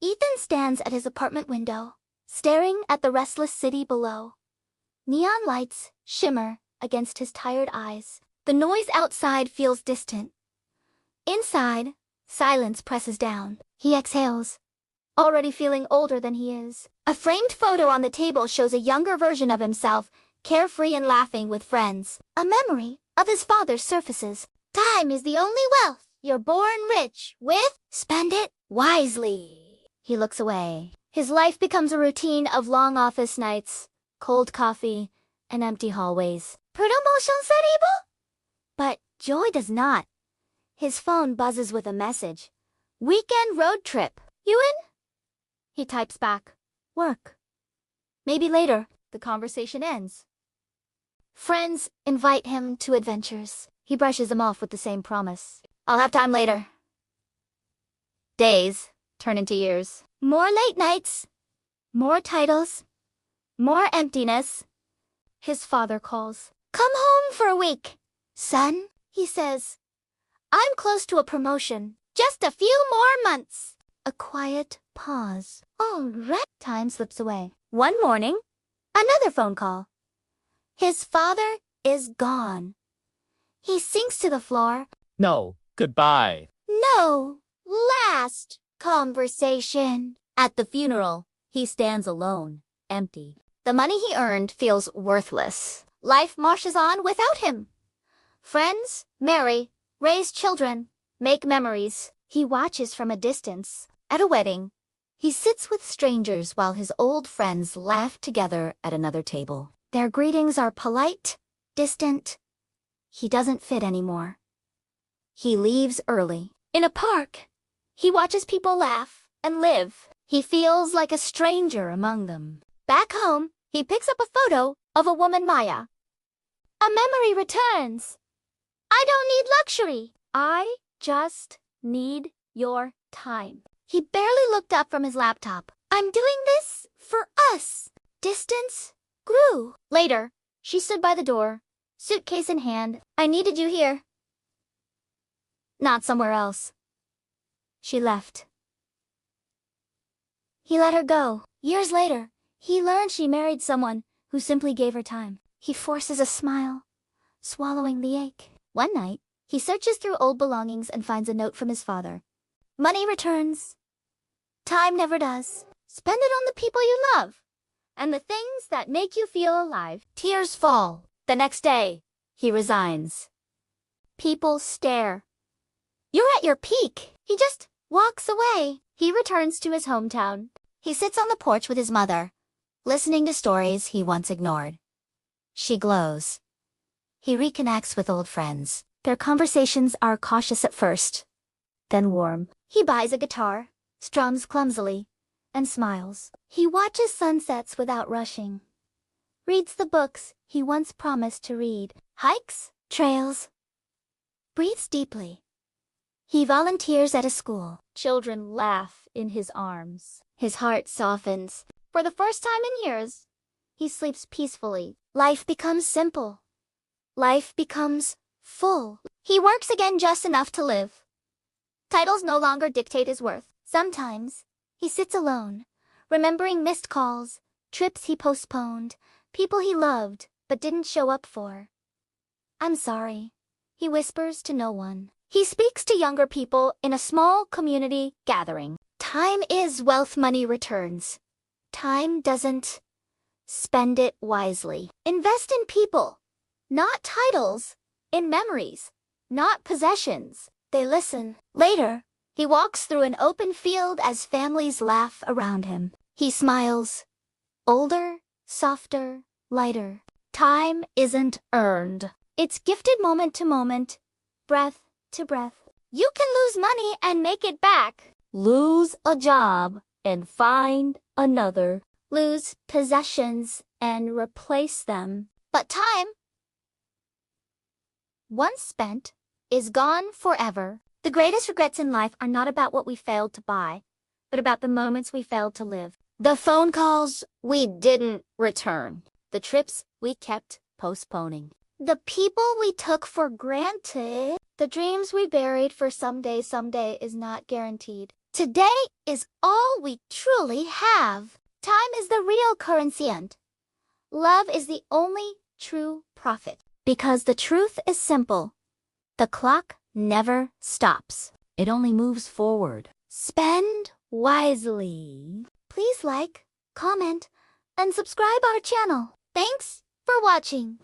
Ethan stands at his apartment window, staring at the restless city below. Neon lights shimmer against his tired eyes. The noise outside feels distant. Inside, silence presses down. He exhales, already feeling older than he is. A framed photo on the table shows a younger version of himself, carefree and laughing with friends. A memory of his father surfaces. Time is the only wealth you're born rich with. Spend it wisely. He looks away. His life becomes a routine of long office nights, cold coffee, and empty hallways. Promotion sarebo? But Joy does not. His phone buzzes with a message. Weekend road trip. You in? He types back. Work. Maybe later. The conversation ends. Friends invite him to adventures. He brushes them off with the same promise. I'll have time later. Days turn into years. More late nights. More titles. More emptiness. His father calls. Come home for a week. Son, he says. I'm close to a promotion. Just a few more months. A quiet pause. All right. Time slips away. One morning, another phone call. His father is gone. He sinks to the floor. No, goodbye. No, last conversation. At the funeral, he stands alone, empty. The money he earned feels worthless. Life marches on without him. Friends marry, raise children, make memories. He watches from a distance. At a wedding, he sits with strangers while his old friends laugh together at another table. Their greetings are polite, distant. He doesn't fit anymore. He leaves early. In a park, he watches people laugh and live. He feels like a stranger among them. Back home, he picks up a photo of a woman Maya. A memory returns. I don't need luxury. I just need your time. He barely looked up from his laptop. I'm doing this for us. Distance grew. Later, she stood by the door, suitcase in hand. I needed you here. Not somewhere else. She left. He let her go. Years later, he learned she married someone who simply gave her time. He forces a smile, swallowing the ache. One night, he searches through old belongings and finds a note from his father. Money returns. Time never does. Spend it on the people you love and the things that make you feel alive. Tears fall. The next day, he resigns. People stare. You're at your peak. He just walks away. He returns to his hometown. He sits on the porch with his mother, listening to stories he once ignored. She glows. He reconnects with old friends. Their conversations are cautious at first, then warm. He buys a guitar, strums clumsily, and smiles. He watches sunsets without rushing. Reads the books he once promised to read. Hikes, trails. Breathes deeply. He volunteers at a school. Children laugh in his arms. His heart softens. For the first time in years, he sleeps peacefully. Life becomes simple. Life becomes full. He works again just enough to live. Titles no longer dictate his worth. Sometimes, he sits alone, remembering missed calls, trips he postponed, people he loved but didn't show up for. I'm sorry, he whispers to no one. He speaks to younger people in a small community gathering. Time is wealth money returns. Time doesn't. Spend it wisely. Invest in people, not titles, in memories, not possessions. They listen. Later, he walks through an open field as families laugh around him. He smiles. Older, softer, lighter. Time isn't earned. It's gifted moment to moment, breath to breath. You can lose money and make it back. Lose a job and find another. Lose possessions and replace them. But time, once spent, is gone forever. The greatest regrets in life are not about what we failed to buy, but about the moments we failed to live. The phone calls we didn't return. The trips we kept postponing. The people we took for granted. The dreams we buried for someday is not guaranteed. Today is all we truly have. Time is the real currency and love is the only true profit. Because the truth is simple. The clock never stops. It only moves forward. Spend wisely. Please like, comment, and subscribe our channel. Thanks for watching.